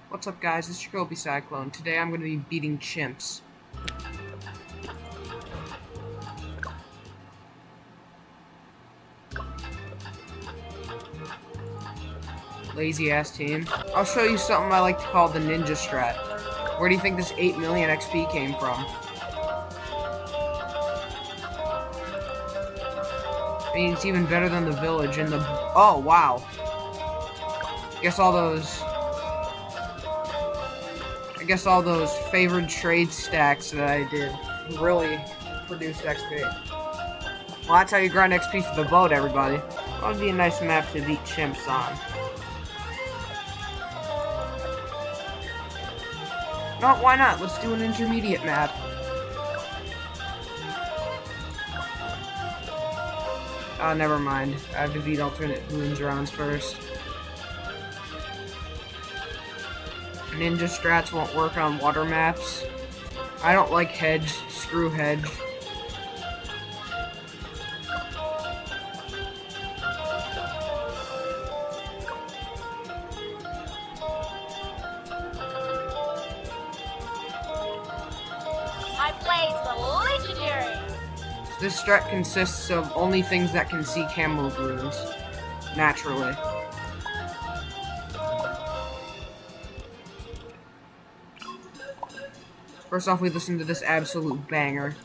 What's up, guys? It's Jacoby Cyclone. Today I'm going to be beating Chimps. Lazy ass team. I'll show you something I like to call the ninja strat. Where do you think this 8 million XP came from? I mean, it's even better than the village and the... Oh, wow. I guess all those favored trade stacks that I did really produced XP. Well, that's how you grind XP for the boat, everybody. That would be a nice map to beat Chimps on. No, why not? Let's do an intermediate map. Never mind. I have to beat alternate balloons rounds first. Ninja strats won't work on water maps. I don't like hedge. Screw hedge. I played the legendary. This strat consists of only things that can see camo balloons. Naturally. First off, we listen to this absolute banger.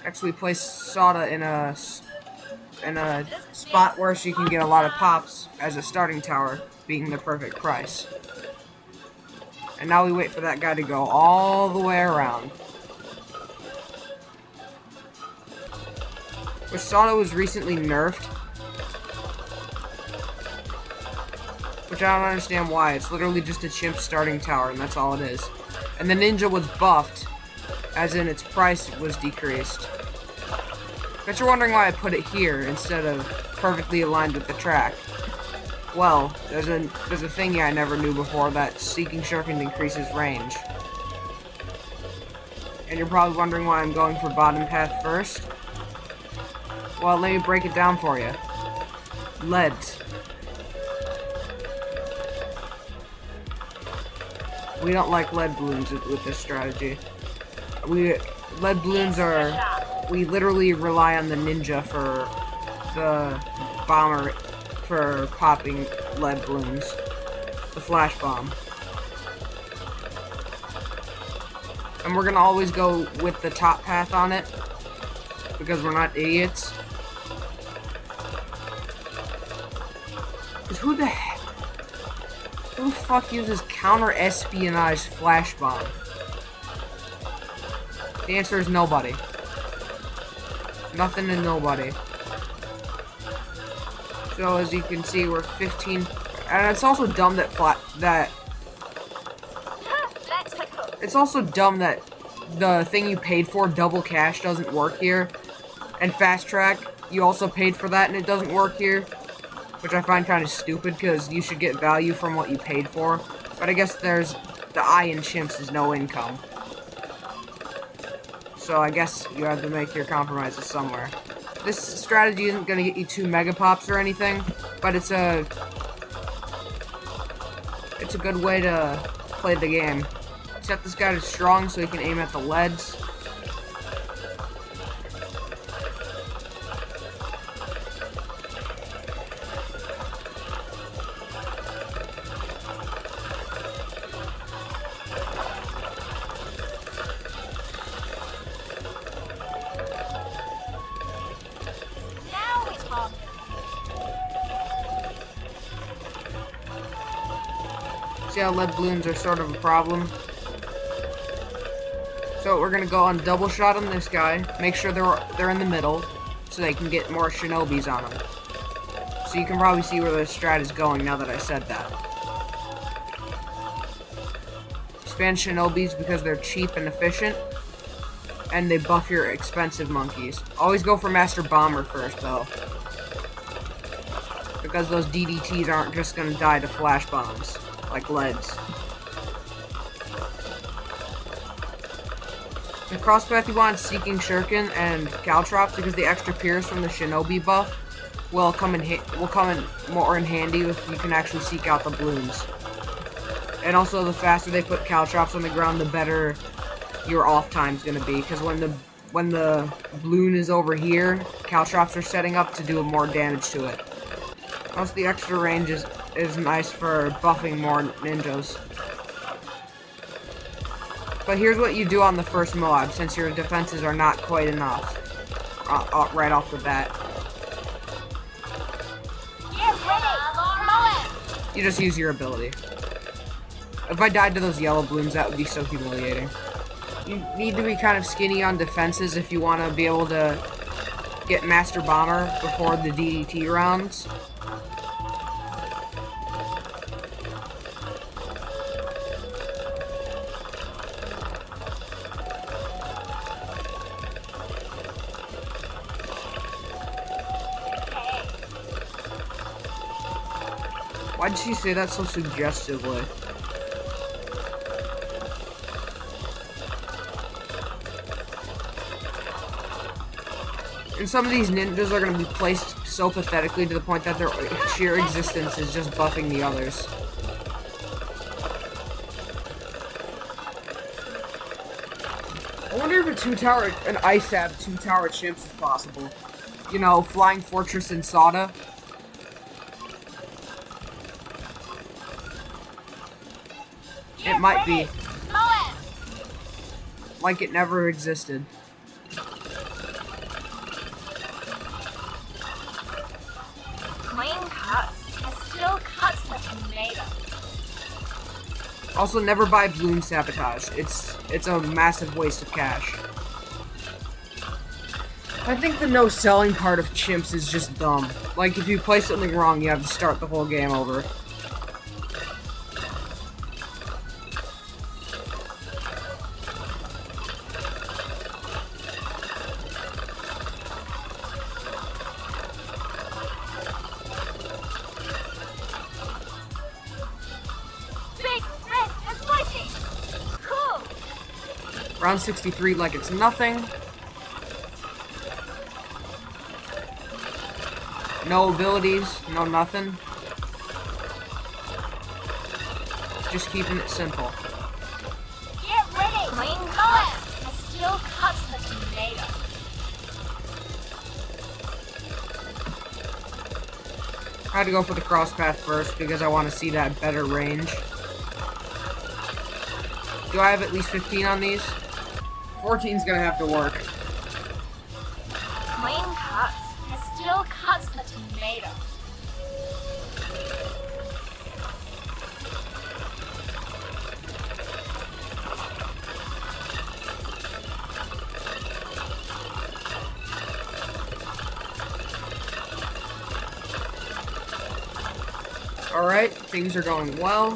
Actually, place Soda in a spot where she can get a lot of pops as a starting tower, being the perfect price. And now we wait for that guy to go all the way around. Which Soda was recently nerfed. Which I don't understand why. It's literally just a chimp starting tower, and that's all it is. And the ninja was buffed, as in its price was decreased. Bet you're wondering why I put it here instead of perfectly aligned with the track. Well, there's a thingy I never knew before, that Seeking Shuriken increases range. And you're probably wondering why I'm going for bottom path first. Well, let me break it down for you. Leads. We don't like lead balloons with this strategy. Lead balloons we literally rely on the ninja for the bomber for popping lead balloons. The flash bomb. And we're gonna always go with the top path on it, because we're not idiots. Because who the fuck uses counter-espionage flash bomb? The answer is nobody. Nothing and nobody. So as you can see, we're 15, and it's also dumb it's also dumb that the thing you paid for, double cash, doesn't work here, and fast track, you also paid for that and it doesn't work here, which I find kind of stupid because you should get value from what you paid for. But I guess there's the I in Chimps is no income. So I guess you have to make your compromises somewhere. This strategy isn't going to get you 2 mega pops or anything, but it's a good way to play the game. Set this guy to strong so he can aim at the leads. See how lead balloons are sort of a problem? So we're gonna go on double shot on this guy. Make sure they're in the middle, so they can get more shinobis on them. So you can probably see where the strat is going now that I said that. Expand shinobis because they're cheap and efficient, and they buff your expensive monkeys. Always go for Master Bomber first, though, because those DDTs aren't just gonna die to flash bombs like leads. The crosspath you want is Seeking Shuriken and Caltrops, because the extra pierce from the Shinobi buff will come in more in handy if you can actually seek out the balloons. And also, the faster they put Caltrops on the ground, the better your off time's gonna be. Because when the balloon is over here, Caltrops are setting up to do more damage to it. Also, the extra range is nice for buffing more ninjas. But here's what you do on the first Moab, since your defenses are not quite enough right off the bat. You just use your ability. If I died to those yellow balloons, that would be so humiliating. You need to be kind of skinny on defenses if you want to be able to get Master Bomber before the DDT rounds. Why did she say that so suggestively? And some of these ninjas are going to be placed so pathetically to the point that their sheer existence is just buffing the others. I wonder if an Ice Ab 2-tower Chimps is possible. You know, Flying Fortress and Sada. It might be. Like it never existed. Also, never buy Balloon Sabotage. It's a massive waste of cash. I think the no selling part of Chimps is just dumb. Like, if you play something wrong, you have to start the whole game over. Round 63 like it's nothing. No abilities, no nothing. Just keeping it simple. Get ready! Clean cut! It still cuts the tomato. I had to go for the cross path first because I want to see that better range. Do I have at least 15 on these? 14's gonna have to work. Clean cuts. It still cuts the tomato. Alright, things are going well.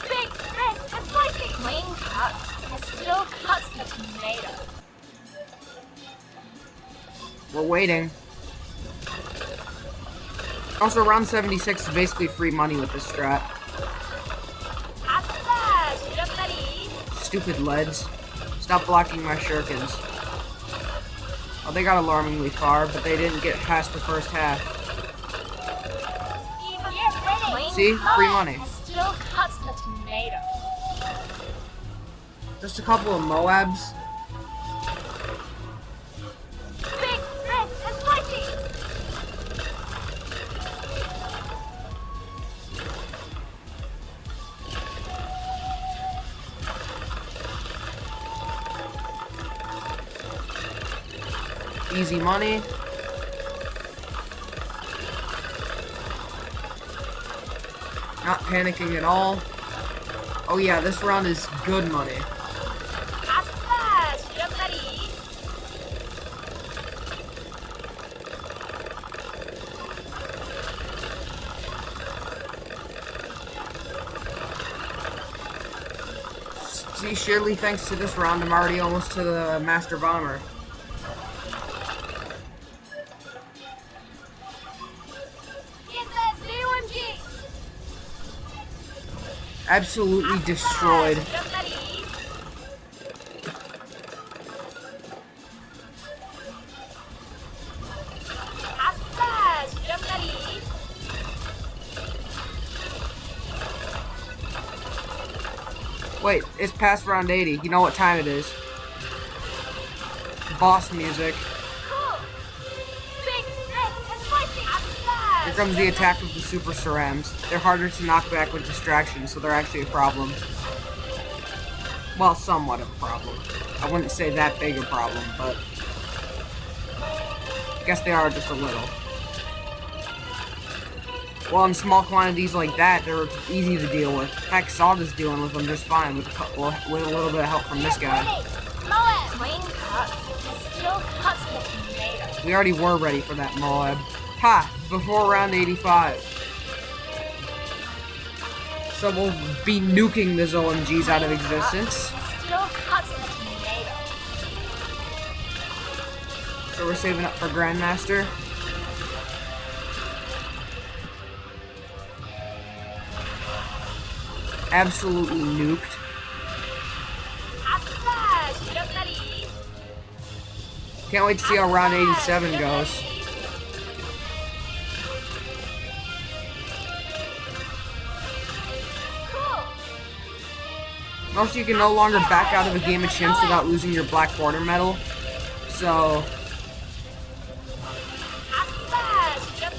Big, red, and spicy. Clean cuts. It still cuts the tomato. We're waiting. Also, round 76 is basically free money with this strat. Stupid leads. Stop blocking my shurikens. Oh, they got alarmingly far, but they didn't get past the first half. See? Free money. Still cuts the tomato. Just a couple of Moabs. Big, red, and spicy. Easy money. Not panicking at all. Oh yeah, this round is good money. See, surely thanks to this round, I'm already almost to the Master Bomber. Absolutely destroyed. Wait, it's past round 80. You know what time it is. Boss music. Cool. Big, red, and spicy. Splash. Here comes the attack of the Super Cerams. They're harder to knock back with distractions, so they're actually a problem. Well, somewhat of a problem. I wouldn't say that big a problem, but I guess they are just a little. Well, in small quantities like that, they're easy to deal with. Heck, Sawda's dealing with them just fine with a little bit of help from this guy. We already were ready for that Moab. Ha! Before round 85. So we'll be nuking those OMGs out of existence. So we're saving up for Grandmaster. Absolutely nuked. Can't wait to see how round 87 goes. Also, you can no longer back out of a game of Chimps without losing your black border medal. So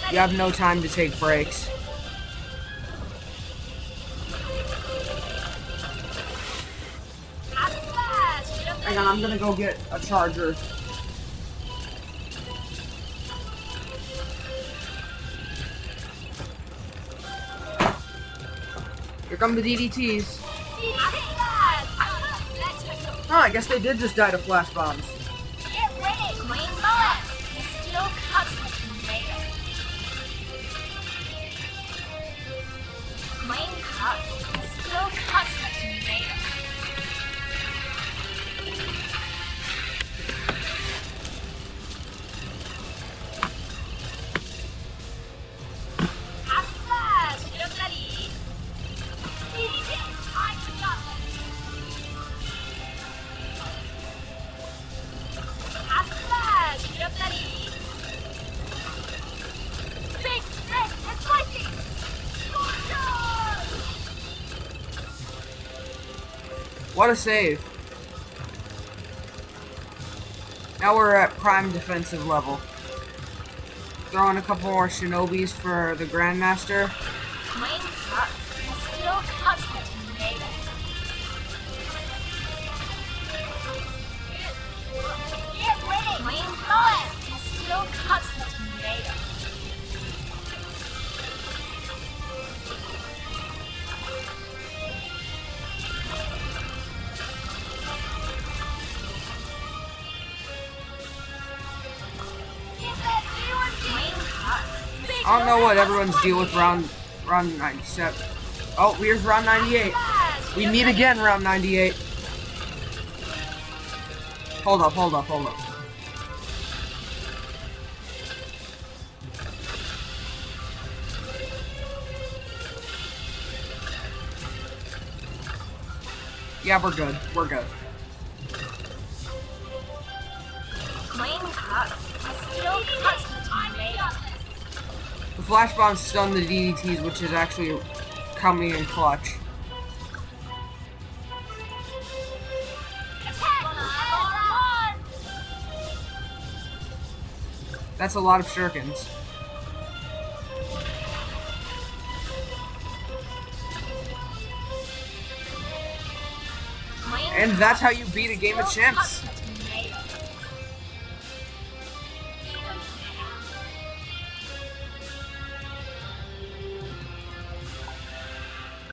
you have no time to take breaks. Hang on, I'm gonna go get a charger. Here come the DDTs. Oh, I guess they did just die to flash bombs. Get ready, Queen Mullet. It's still custom tomato. Queen Cut. It's still custom tomato. What a save. Now we're at prime defensive level. Throw in a couple more Shinobis for the Grandmaster. I don't know what everyone's deal with round 97. Oh, here's round 98. We meet again round 98. Hold up. Yeah, we're good. The flash bombs stun the DDTs, which is actually coming in clutch. That's a lot of shurikens. And that's how you beat a game of Chimps.